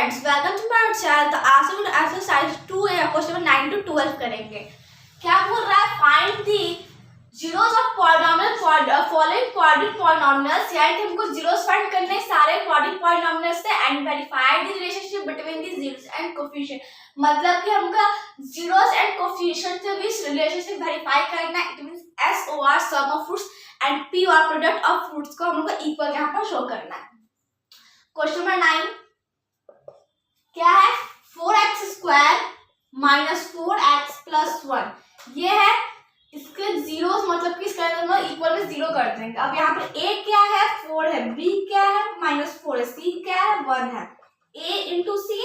Friends, welcome to my channel. तो आज हम एक्सरसाइज 2 या क्वेश्चन नंबर 9 to 12 करेंगे। क्या बोल रहा है? Find the zeros of polynomial following quadratic polynomials. यानी हमको जीरोस फाइंड करने सारे क्वाड्रेटिक पॉलिनॉमियल्स से and verify the relationship between the zeros and coefficient. मतलब कि हमका जीरोस एंड कोएफिशिएंट के बीच रिलेशनशिप वेरीफाई करना है। It means SOR sum of fruits and POR product of fruits को हमको इक्वल यहां पर शो करना है। क्वेश्चन नंबर 9 क्या है? 4x square minus 4x plus 1। ये है इसके जीरो, मतलब कि इसका इक्वल में जीरो कर देंगे। अब यहाँ पर a क्या है? 4 है, b क्या है? -4 है, c क्या है? 1 है। a into C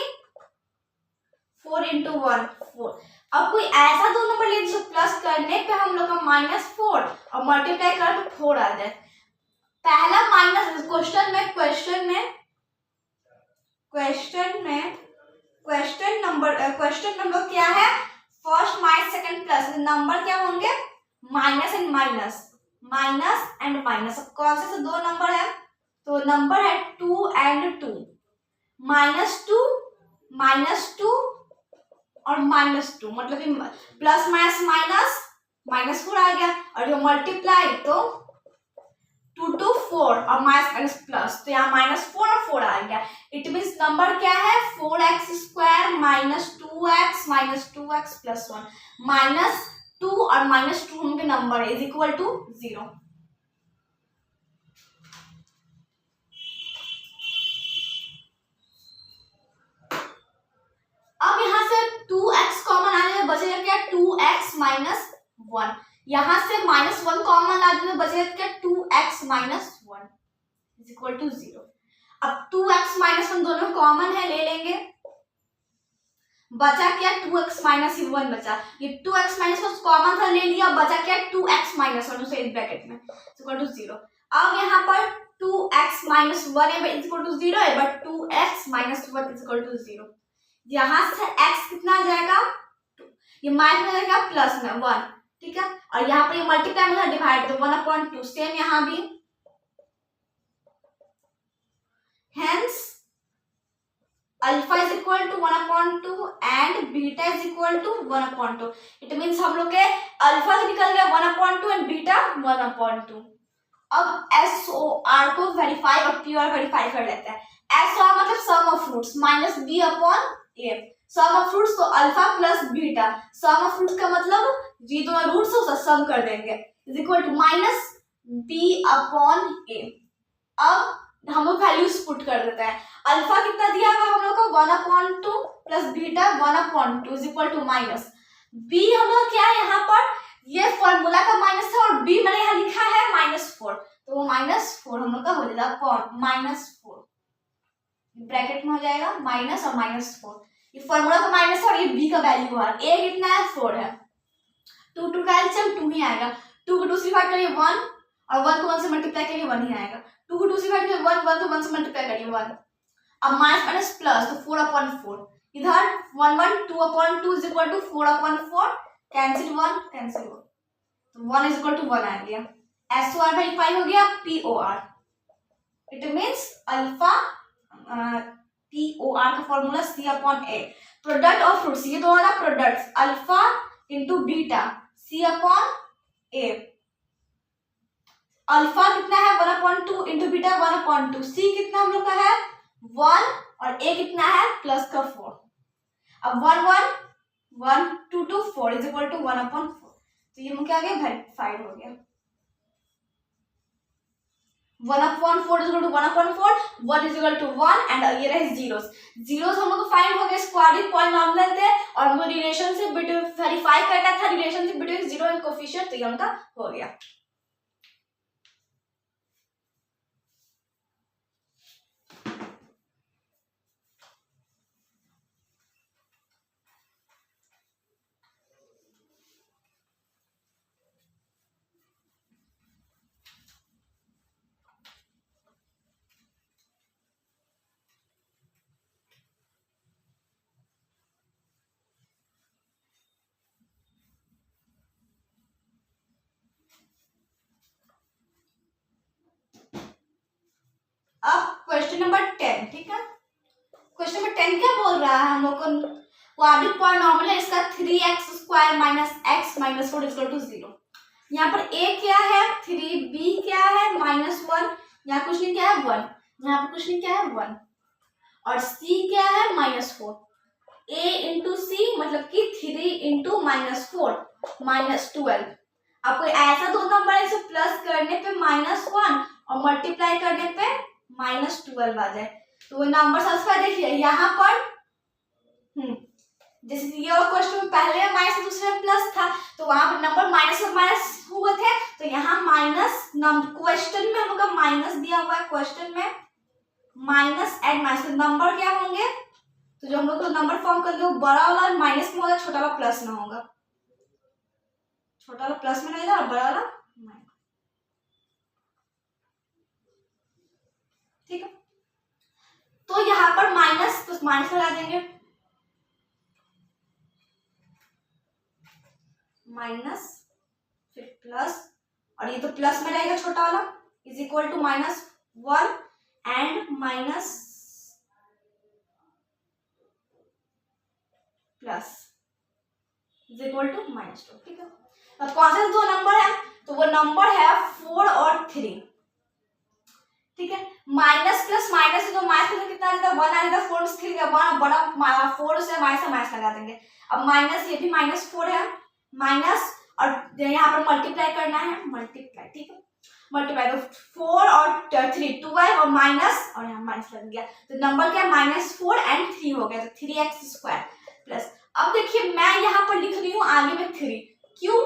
4 into 1 4। अब कोई ऐसा दो नंबर ले जो प्लस करने पे हम लोग का -4 और मल्टीप्लाई करें तो 4 आ जाए। पहला माइनस क्वेश्चन नंबर क्या है? First minus second plus, number क्या होंगे? Minus and minus. अब कौन से दो नंबर है? तो नंबर है 2 एंड 2, -2 और -2, मतलब कि प्लस माइनस -4 आ गया। और जो मल्टीप्लाई तो 2 to 4 और माइनस प्लस, तो यहाँ -4 और 4 आ गया। इट मीन्स नंबर क्या है? 4x square -2x plus 1। -2 और -2 उनके नंबर है, इज इक्वल टू 0। अब यहाँ से 2x कॉमन आने में बचेगा क्या? 2x minus 1। यहाँ से -1 कॉमन आने में बचेगा क्या? 2x minus 1 is equal to 0। अब 2x माइनस 1 दोनों कॉमन है, ले लेंगे। बचा क्या? 2x माइनस 1 बचा। ये 2x माइनस 1 कॉमन था, ले लिया। बचा क्या? 2x माइनस 1 उसे इस ब्रैकेट में इक्वल टू 0। अब यहाँ पर 2x माइनस 1 है इक्वल टू 0 है, but 2x minus 1 equal to 0। यहाँ से x कितना आ जाएगा? 2। ये माइनस में जाएगा प्लस में 1, ठीक है। और यहाँ पर ये मल्टीप्लाई में डिवाइड, तो 1/2। सेम यहाँ भी, hence alpha is equal to 1/2 and beta is equal to 1/2। It means हम लोग के अल्फा से निकल गया 1/2 एंड बीटा 1/2। अब SOR को वेरीफाई और PR वेरीफाई कर लेते हैं। SOR मतलब sum of roots minus b/a। Sum of roots तो alpha plus beta. Sum of roots का मतलब ये दोनों रूट्स उसका सम कर देंगे, is equal to minus b/a। अब हम लोग वैल्यूज पुट कर देते हैं। अल्फा कितना दिया हुआ हम लोग को? 1/2 plus beta 1/2 is equal to minus B. हम लोग क्या है यहाँ पर? ये फॉर्मूला का माइनस है और बी मैंने यहाँ लिखा है -4, तो वो -4 हम लोग का हो जाएगा -4 ब्रैकेट में हो जाएगा माइनस और -4। ये फॉर्मूला का माइनस है और ये बी का वैल्यू है। ए कितना है? 4 है। 2 का एलसीएम 2 ही आएगा। 2 को 2 से डिवाइड करिए 1 और 1 को 1 से मल्टीप्लाई करिए 1 ही आएगा। 2 को 2 से डिवाइड करिए 1 को 1 से मल्टीप्लाई करिए 1। अब माइनस प्लस तो 4/4, इधर 1 2/2 is equal to 4/4। Cancel 1 cancel 1, तो 1 इज इक्वल टू 1 आ गया। SOR वेरीफाई हो गया। POR it means alpha POR का formula C/A। Product of fruits, ये दोनों ना products, alpha into beta C/A। Alpha कितना है? 1/2 इंटू बीटा 1/2। सी कितना हम लोग का है? 1 और a कितना है? प्लस का 4। अब 1 2 2 4 इज इक्वल टू 1/4। तो ये क्या आ गया? वेरीफाइड हो गया। 1/4 is equal to 1/4, 1 is equal to 1 and ये रहे जीरोस। जीरोस हम लोग को फाइंड हो गया, क्वाड्रेटिक पॉलिनॉमियल थे और हमको रिलेशनशिप बिटवीन वेरीफाई करना था, relationship between zero and coefficient, तो ये उनका हो गया। अब क्वेश्चन नंबर 10, ठीक है। क्वेश्चन नंबर 10 क्या बोल रहा है हम लोग को, क्वाड्रेटिक पॉलिनॉमियल है, इसका 3x² minus x minus 4 equal to 0। यहाँ पर a क्या है 3, b क्या है -1, यहाँ कुछ नहीं क्या है 1, यहाँ पर कुछ नहीं क्या है 1, और c क्या है -4। a इंटू सी मतलब कि 3 इंटू -4 -12। आपको ऐसा दो नंबर है, इसे प्लस करने पे -1 और मल्टीप्लाई करने पे -12 आ जाए तो वो नंबर सबसे देखिए यहाँ पर जैसे ये और क्वेश्चन में पहले माइनस दूसरे में प्लस था तो वहां पर नंबर माइनस और माइनस हुए थे, तो यहाँ माइनस क्वेश्चन में हम लोग का माइनस दिया हुआ है, क्वेश्चन में माइनस एंड माइनस नंबर क्या होंगे, तो जो हम लोग को नंबर फॉर्म करेंगे वो बड़ा वाला माइनस में होगा, छोटा वाला प्लस में होगा, छोटा वाला प्लस में रहेगा और बड़ा वाला माइनस। ठीक है, तो यहाँ पर माइनस तो माइनस लगा देंगे, माइनस फिर प्लस और ये तो प्लस में रहेगा छोटा वाला is equal to -1 and minus plus is equal to -2। ठीक है, अब कौन से दो नंबर है, तो वो नंबर है 4 और 3। ठीक है, माइनस प्लस माइनस तो माइनस में कितना आ जाता है 1 आ जाता है, 4 3 का बड़ा 4 से माइनस लगा देंगे। अब माइनस ये भी -4 है, माइनस और यहाँ पर मल्टीप्लाई करना है, मल्टीप्लाई। ठीक है, मल्टीप्लाई तो 4 और 3 12 और माइनस और यहाँ माइनस लग गया तो नंबर क्या -4 एंड 3 हो गया, तो 3x² प्लस। अब देखिए मैं यहाँ पर लिख रही हूँ आगे में 3, क्यों,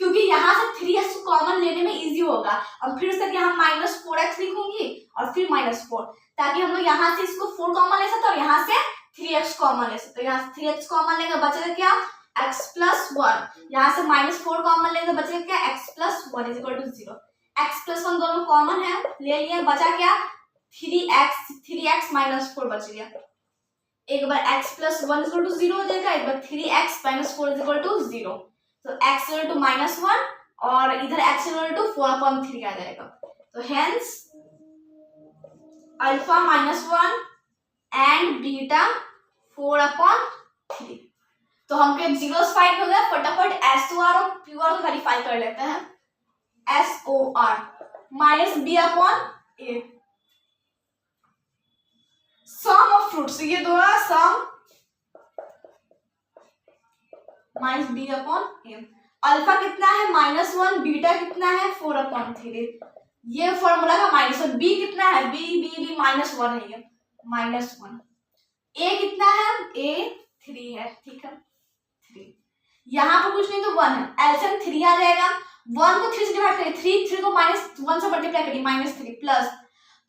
क्योंकि यहाँ से 3x को कॉमन लेने में इजी होगा। अब फिर से यहाँ -4x लिखूंगी और फिर -4 ताकि हम लोग यहाँ से इसको 4 कॉमन ले सकते और यहाँ से 3x कॉमन ले सकते। यहाँ से 3x कॉमन लेंगे बचेगा क्या x + 1, यहाँ से -4 कॉमन लेंगे बचेगा क्या x + 1 is equal to 0। x + 1 दोनों कॉमन है, ले लिए, बचा क्या 3x -4 बच गया। एक बार x + 1 इज इक्वल टू 0 हो जाएगा, एक बार 3x - 4 इज इक्वल टू 0, तो x इक्वल टू -1 और इधर x इक्वल टू 4/3 आ जाएगा। तो हेंस अल्फा -1 एंड बीटा 4/3। तो हमके जीरोस फाइंड हो गया, फटाफट SOR और प्योर वेरीफाई कर लेते हैं। SOR -B/A, sum of fruits, ये दोनों सम -B/A। अल्फा कितना है -1, बीटा कितना है 4/3, ये फॉर्मूला का -1। बी कितना है बी -1 है, ये -1। ए कितना है ए 3 है। ठीक है, 3 यहाँ पर कुछ नहीं तो 1 है, एलसीएम 3 आ जाएगा। 1 को 3 से डिवाइड करिए, 3 को -1 से मल्टीप्लाई करिए -3 प्लस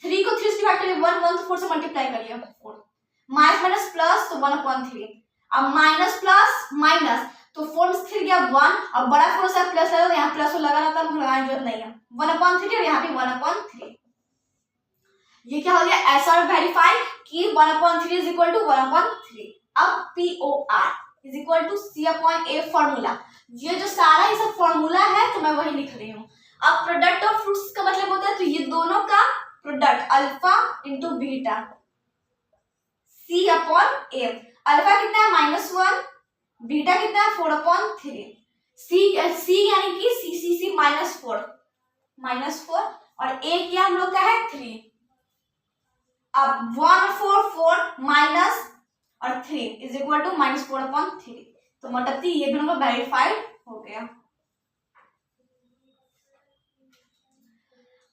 3 को 3 से डिवाइड करिए 1 तो 4 से मल्टीप्लाई करिए 4, माइनस प्लस तो 1/3। अब माइनस प्लस माइनस तो 4 से 3 गया 1 और बड़ा 4 से प्लस लगा तो यहाँ प्लस लगा रहता है, लगाने की जरूरत नहीं है। 1/3 और यहाँ भी 1/3। ये क्या हो गया एसआर वेरीफाई कि 1/3 इज इक्वल टू 1/3। अब POR is equal to C/A formula, ये जो सारा ये सब फॉर्मूला है तो मैं वही लिख रही हूँ। अब प्रोडक्ट ऑफ फ्रूट्स का मतलब होता है तो ये दोनों का product alpha into beta C/A। Alpha कितना है -1, बीटा कितना है 4/3, C यानी कि C -4 और A क्या हम लोग का है 3। अब 1 4 4 माइनस और 3 इज इक्वल टू -4/3, तो मतलब कि ये दोनों का वेरीफाइड हो गया।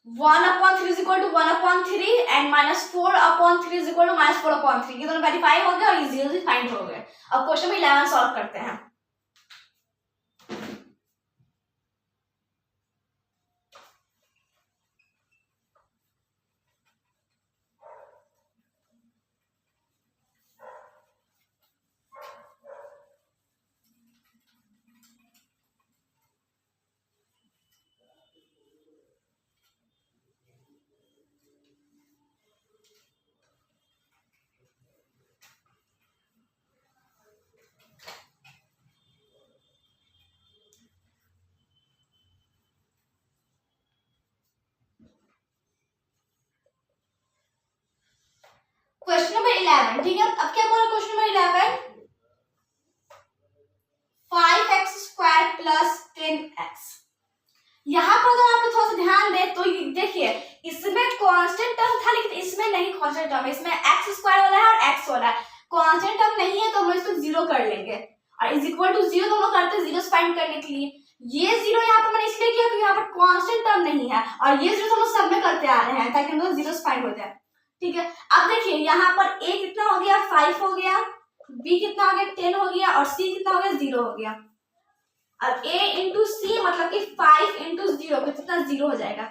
1/3 is equal to 1/3 and -4/3 is equal to -4/3, ये दोनों वेरीफाई हो गए और इजीली फाइंड हो गए। अब क्वेश्चन में 11 सॉल्व करते हैं। क्वेश्चन नंबर 11 11, ठीक है। अब क्या बोला question number 11, 5x² plus 10x। यहाँ पर अगर आप लोग थोड़ा सा ध्यान दें तो देखिए इसमें कांस्टेंट टर्म था लेकिन इसमें नहीं कांस्टेंट टर्म है, इसमें x² वाला है और x वाला है। कांस्टेंट टर्म नहीं है तो हम इसको 0 कर लेंगे और इज इक्वल टू 0 दोनों करते हैं 0 फाइंड करने के लिए। ये 0 यहाँ पर मैंने इसलिए किया क्योंकि यहाँ पर कांस्टेंट टर्म नहीं है और ये 0 हम सब में करते आ रहे हैं ताकि हम लोग 0 फाइंड हो जाए, ठीक है। अब देखिए यहाँ पर a कितना हो गया 5 हो गया, b कितना हो गया 10 हो गया और c कितना हो गया 0 हो गया। अब a इंटू सी मतलब कि 5 इंटू 0 कितना 0 हो जाएगा।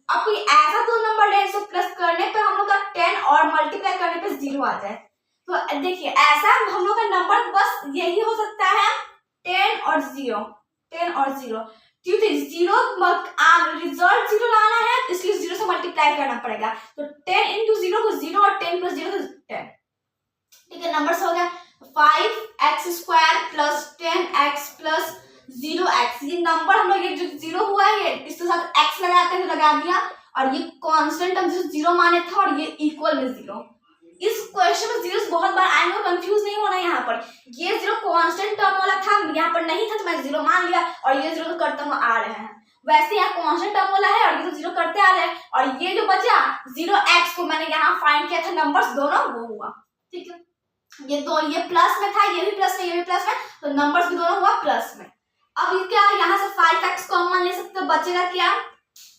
अब कोई ऐसा दो नंबर ले इसको प्लस करने पे हम लोग का 10 और मल्टीप्लाई करने पे 0 आ जाए, तो देखिए ऐसा हम लोग का नंबर बस यही हो सकता है 10 और 0, 10 और 0, क्योंकि 0 रिजल्ट 0 लाना है इसलिए 0 से मल्टीप्लाई करना पड़ेगा। तो 10 इंटू 0 को 0 और 10 प्लस 0 तो 10, ठीक है। नंबर हो गया 5x² plus 10x plus 0x। ये नंबर हम लोग ये जो 0 हुआ है ये इसके साथ x लगाते हैं तो लगा दिया और ये कांस्टेंट हम जो 0 माने था और ये इक्वल में 0। इस क्वेश्चन में जीरोस बहुत बार आएंगे, कंफ्यूज नहीं होना यहाँ पर। ये 0 कांस्टेंट टर्म वाला था, यहाँ पर नहीं था तो मैं 0 मान लिया और ये 0 तो करते हुए आ रहे हैं। वैसे यहाँ कांस्टेंट टर्म वाला है और ये तो 0 करते आ रहे हैं और ये जो बचा 0x को मैंने यहाँ फाइंड किया था नंबर्स दोनों वो हुआ, ठीक है। ये दो ये प्लस में था, ये भी प्लस में, ये भी प्लस में, तो नंबर्स भी दोनों हुआ प्लस में। अब ये क्या यहाँ से 5x कॉमन ले सकते हो, बचेगा क्या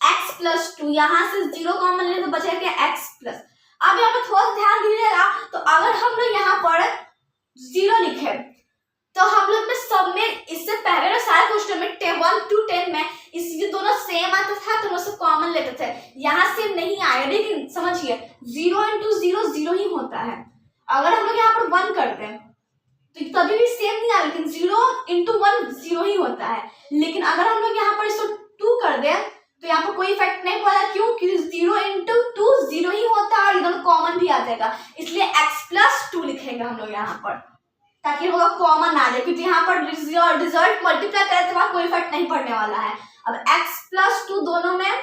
x प्लस 2, यहाँ से 0 कॉमन ले तो बचेगा क्या x प्लस। अब यहाँ पे थोड़ा सा ध्यान दीजिएगा, तो अगर हम लोग यहाँ पर 0 लिखे तो हम लोग में सब में इससे पहले ना सारे क्वेश्चन में 1 to 10 में इसलिए दोनों सेम आता था तो हम सब कॉमन लेते थे। यहाँ सेम नहीं आया, लेकिन समझिए 0 इंटू 0 0 ही होता है। अगर हम लोग यहाँ पर 1 करते हैं तो कभी भी सेम नहीं आया, लेकिन 0 इंटू 1 0 ही होता है। लेकिन अगर हम लोग यहाँ पर इसको 2 कर दें तो यहाँ पर कोई इफेक्ट नहीं पड़ा, क्यों? क्योंकि 0 इंटू 2 0 ही होता है और ये दोनों कॉमन भी आ जाएगा, इसलिए x प्लस 2 लिखेंगे हम लोग यहाँ पर ताकि हम लोग कॉमन आ जाए, क्योंकि यहाँ पर रिजल्ट मल्टीप्लाई करें तो वहाँ कोई इफेक्ट नहीं पड़ने वाला है। अब x प्लस 2 दोनों में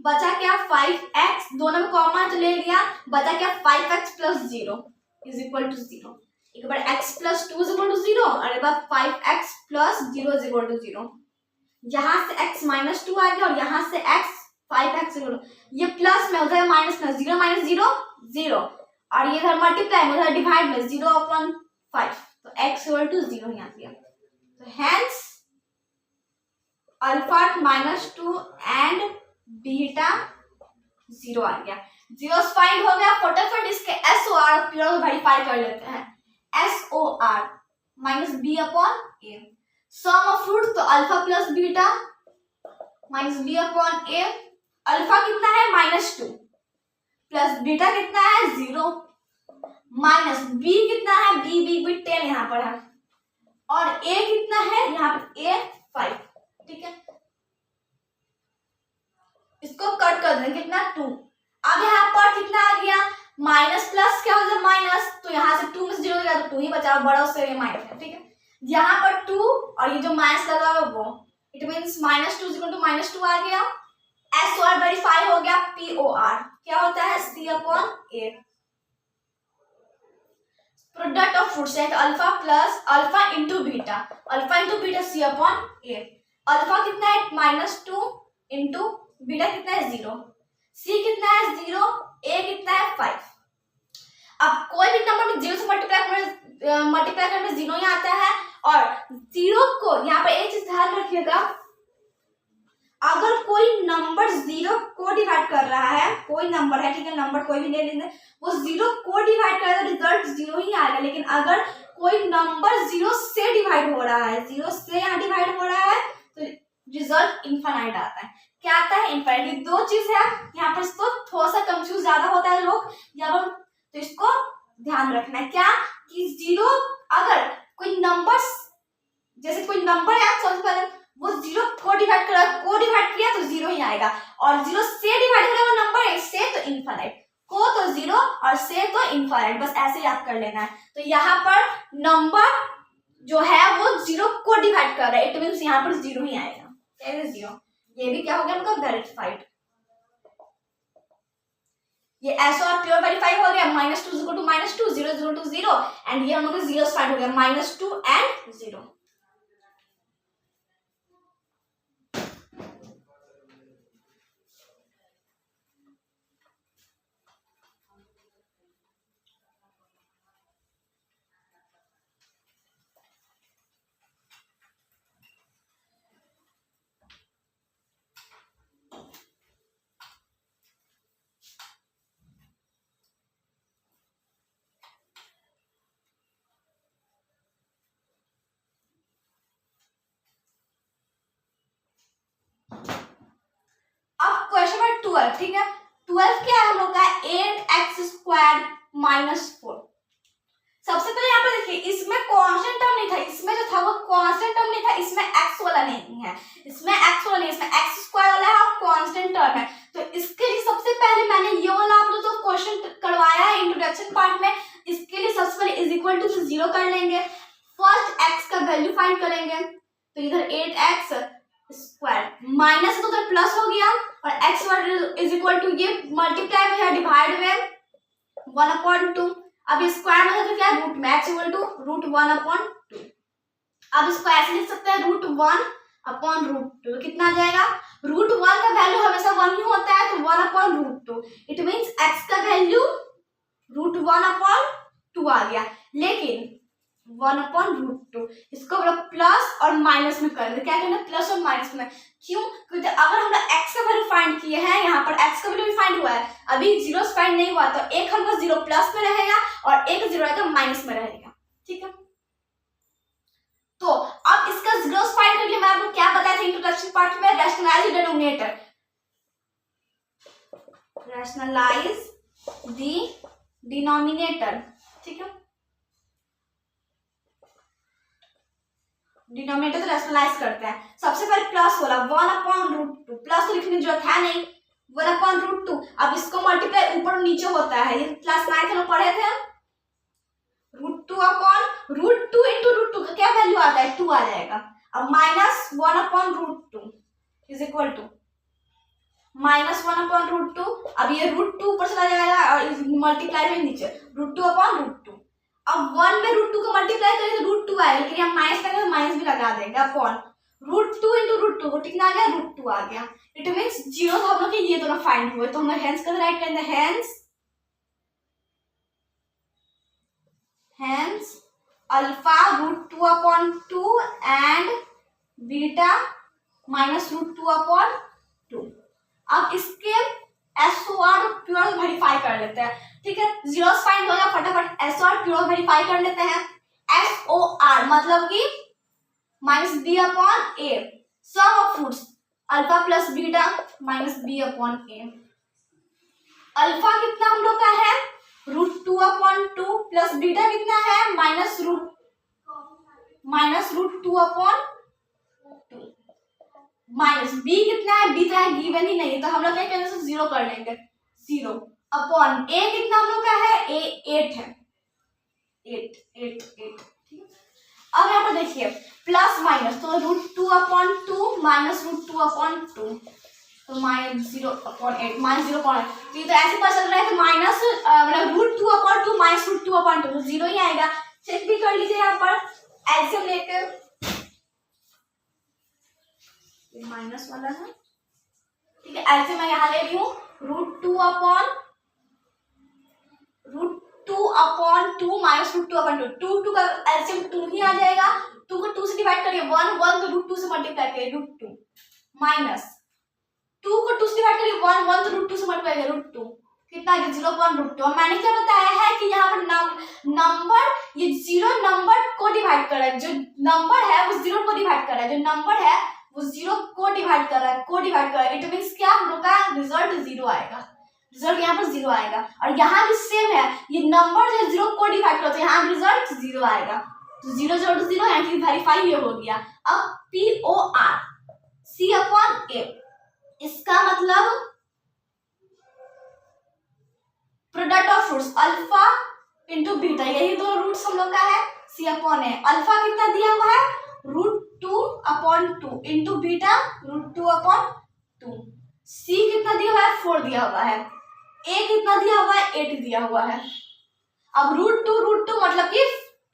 बचा क्या 5x, दोनों में कॉमन तो ले लिया, बचा क्या 5x plus 0 is equal to 0। एक बार x plus 2 is equal to 0 और एक बार 5x plus 0 is equal to 0। यहाँ से x माइनस 2 आ गया और यहाँ से x 5x इक्वल टू, ये प्लस में उधर माइनस में, 0 माइनस 0 0 और ये इधर मल्टीप्लाई में उधर डिवाइड में 0/5, तो x इक्वल टू 0 यहाँ दिया। तो hence alpha minus 2 and beta 0 आ गया। 0 फाइंड हो गया, फटाफट इसके SOR प्योर वेरीफाई कर लेते हैं। SOR minus b upon a, sum of root तो alpha plus beta minus b upon a। Alpha कितना है -2 प्लस बीटा कितना है 0 माइनस b कितना है b 10 यहाँ पर है और a कितना है यहाँ पर a 5, ठीक है। इसको कट कर दें, कितना 2। अब यहाँ पर कितना आ गया माइनस प्लस क्या हो जाए माइनस, तो यहाँ से 2 में से 0 हो गया तो 2 ही बचा, बड़ा उससे ये माइनस है, ठीक है। यहाँ पर 2 और ये जो माइनस लगा हुआ वो, इट मींस -2 इक्वल टू -2 आ गया। SOR वेरीफाई हो गया। POR क्या होता है C upon A, product of roots है alpha plus alpha into beta C upon A। Alpha कितना है -2 इंटू बीटा कितना है 0, C कितना है 0, A कितना है 5। अब कोई भी नंबर में 0 से मल्टीप्लाई करने में 0 ही आता है और 0 को यहाँ पर एक चीज ध्यान रखिएगा, अगर कोई नंबर 0 को डिवाइड कर रहा है, कोई नंबर है, ठीक है, नंबर कोई भी ले लेंगे, वो 0 को डिवाइड करेगा तो रिजल्ट 0 ही आएगा। लेकिन अगर कोई नंबर 0 से डिवाइड हो रहा है, 0 से यहाँ डिवाइड हो रहा है तो रिजल्ट इनफाइनाइट आता है। क्या आता है? इनफाइनाइट। दो चीज है यहाँ पर, इसको थोड़ा सा कंफ्यूज ज्यादा होता है लोग यहाँ पर, तो इसको ध्यान रखना है क्या कि 0 अगर कोई नंबर, जैसे कोई नंबर है सबसे पहले वो 0 को डिवाइड किया तो 0 ही आएगा और 0 से डिवाइड हो रहा है नंबर है से तो इनफाइनाइट, को तो 0 और से तो इनफाइनाइट, बस ऐसे याद कर लेना है। तो यहाँ पर नंबर जो है वो 0 को डिवाइड कर रहा है, इट मींस यहाँ पर 0 ही आएगा, 0। ये भी क्या हो गया मतलब वेरीफाइड। ये SOR प्योर वेरीफाई हो गया। -2 इक्वल टू -2, 0 0 2 0 एंड ये हम लोग जीरो फाइंड हो गया -2 एंड 0। क्वेश्चन नंबर 12, ठीक है। 12 क्या है हम लोग का 8x² -4। सबसे पहले यहाँ पर देखिए इसमें कांस्टेंट टर्म नहीं था, इसमें जो था वो कांस्टेंट टर्म नहीं था, इसमें x वाला नहीं है, इसमें x वाला नहीं, इसमें x² वाला है और कांस्टेंट टर्म है। तो इसके लिए सबसे पहले मैंने ये वाला आप लोग तो क्वेश्चन करवाया है इंट्रोडक्शन पार्ट में, इसके लिए सबसे पहले इज इक्वल टू 0 कर लेंगे, फर्स्ट x का वैल्यू फाइंड करेंगे। तो इधर 8x² माइनस तो उधर प्लस हो गया और x इज इक्वल टू ये मल्टीप्लाई में है डिवाइड में 1/2। अब स्क्वायर में है तो क्या रूट में x इक्वल टू √1/2। अब इसको ऐसे लिख सकते हैं √1/√2। कितना आ जाएगा, √1 का वैल्यू हमेशा 1 ही होता है तो 1/√2। इट मींस x का वैल्यू √1/2 आ गया, लेकिन 1/√2 इसको हम लोग प्लस और माइनस में करेंगे। क्या करना, प्लस और माइनस में। क्यों, क्योंकि अगर हम लोग x का वैल्यू फाइंड किए हैं, यहाँ पर x का वैल्यू भी फाइंड हुआ है, अभी जीरो फाइंड नहीं हुआ, तो एक हमको 0 प्लस में रहेगा और एक 0 रहेगा माइनस में रहेगा, ठीक है। तो अब इसका जीरो फाइंड करके मैं आपको क्या बताया था इंट्रोडक्शन पार्ट में, rationalise denominator, rationalise the denominator, ठीक है। डिनोमिनेटर तो रैशनलाइज करते हैं। सबसे पहले प्लस बोला 1/√2, प्लस तो लिखने की जरूरत है नहीं, 1/√2। अब इसको मल्टीप्लाई ऊपर नीचे होता है, ये क्लास 9 में पढ़े थे, √2 इंटू √2 का क्या वैल्यू आता है, 2 आ जाएगा। अब माइनस 1/√2 इज इक्वल टू -1/√2। अब ये √2 ऊपर चला जाएगा और मल्टीप्लाई में नीचे √2/√2। अब 1 में √2 को मल्टीप्लाई करें तो √2 आएगा, लेकिन हम माइनस करेंगे तो माइनस भी लगा देंगे अपॉन √2 इंटू √2 को कितना आ गया, √2 आ गया। इट मींस जीरो हम लोग के ये दोनों फाइंड हुए, तो हम लोग हेंस का राइट करेंगे, हेंस अल्फा √2/2 एंड बीटा -√2/2। अब इसके SOR प्योर वेरीफाई कर लेते हैं, ठीक है। जीरोस फाइंड हो गया, फटाफट SOR प्योर वेरीफाई कर लेते हैं। SOR मतलब कि -b/a, sum of roots alpha plus beta -b/a। Alpha कितना हम लोग का है √2/2 प्लस बीटा कितना है -√2/2। माइनस बी कितना है, बी था गिवन ही नहीं, तो हम लोग क्या करेंगे, 0 कर लेंगे, 0 अपॉन ए कितना हम लोग का है, ए 8 है, 8 ठीक है। अब यहाँ पर देखिए प्लस माइनस, तो √2/2 -√2/2, तो -0/8 -0.8, तो ये तो ऐसे पता चल रहा है कि माइनस मतलब √2/2 -√2/2 तो 0 ही आएगा। चेक भी कर लीजिए यहाँ पर एल्सियम लेकर, माइनस वाला है, ठीक है। ऐसे मैं यहाँ ले रही हूँ √2/2 -√2/2, 2 का एल्सियम 2 ही आ जाएगा, 2 को 2 से डिवाइड करिए 1 तो √2 से मल्टीप्लाई करिए √2 माइनस 2 को 2 से डिवाइड करिए 1 तो √2 से मल्टीप्लाई करिए √2, कितना आ गया 0.2। और मैंने क्या बताया है कि यहाँ पर नंबर ये 0 नंबर को डिवाइड कर रहा है, जो नंबर है वो 0 को डिवाइड कर रहा है, जो नंबर है वो 0 को डिवाइड कर रहा है, को डिवाइड कर रहा है। इट मींस क्या हम लोग का रिजल्ट 0 आएगा, रिजल्ट यहाँ पर 0 आएगा। और यहाँ भी सेम है, ये नंबर जो 0 को डिवाइड करते हैं, यहाँ रिजल्ट 0 आएगा, तो 0 0 to 0 यहाँ की वेरीफाई ये हो गया। अब POR C/A, इसका मतलब product of roots alpha into beta, यही दो रूट्स हम लोग का है C/A। अल्फा कितना दिया हुआ है √2/2 इंटू बीटा √2/2। C कितना दिया हुआ है 4 दिया हुआ है, A कितना दिया हुआ है 8 दिया हुआ है। अब √2 मतलब कि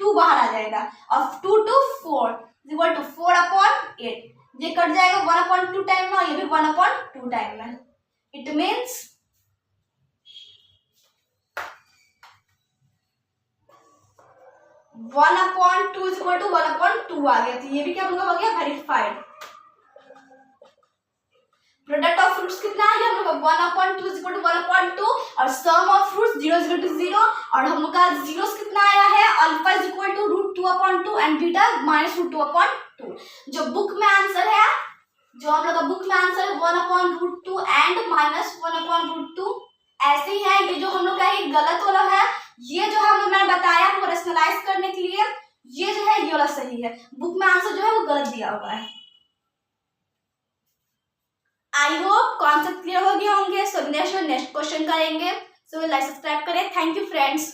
2 बाहर आ जाएगा और 2 to 4 इक्वल टू 4/8 ये कट जाएगा 1/2 टाइम में और ये भी 1/2 टाइम में। इट मीन्स 1/2 इक्वल टू 1/2 आ गया। तो ये भी क्या हम लोग हो गया वेरीफाइड। प्रोडक्ट ऑफ फ्रूट्स कितना आ गया हम लोग 1/2 इक्वल टू 1/2 और sum of fruits 0 equal to 0 और हम लोग का जीरोस कितना आया है alpha is equal to √2/2 and beta -√2/2। जो बुक में आंसर है, जो हम लोग का बुक में आंसर है 1/√2 एंड -1/√2 ऐसे ही है। ये जो हम लोग का ये गलत वाला है, ये जो है मैंने बताया आपको रैशनलाइज करने के लिए, ये जो है ये वाला सही है। बुक में आंसर जो है वो गलत दिया हुआ है। आई होप कॉन्सेप्ट क्लियर हो गया होंगे। सो नेक्स्ट क्वेश्चन करेंगे। सो लाइक सब्सक्राइब करें। Thank you friends.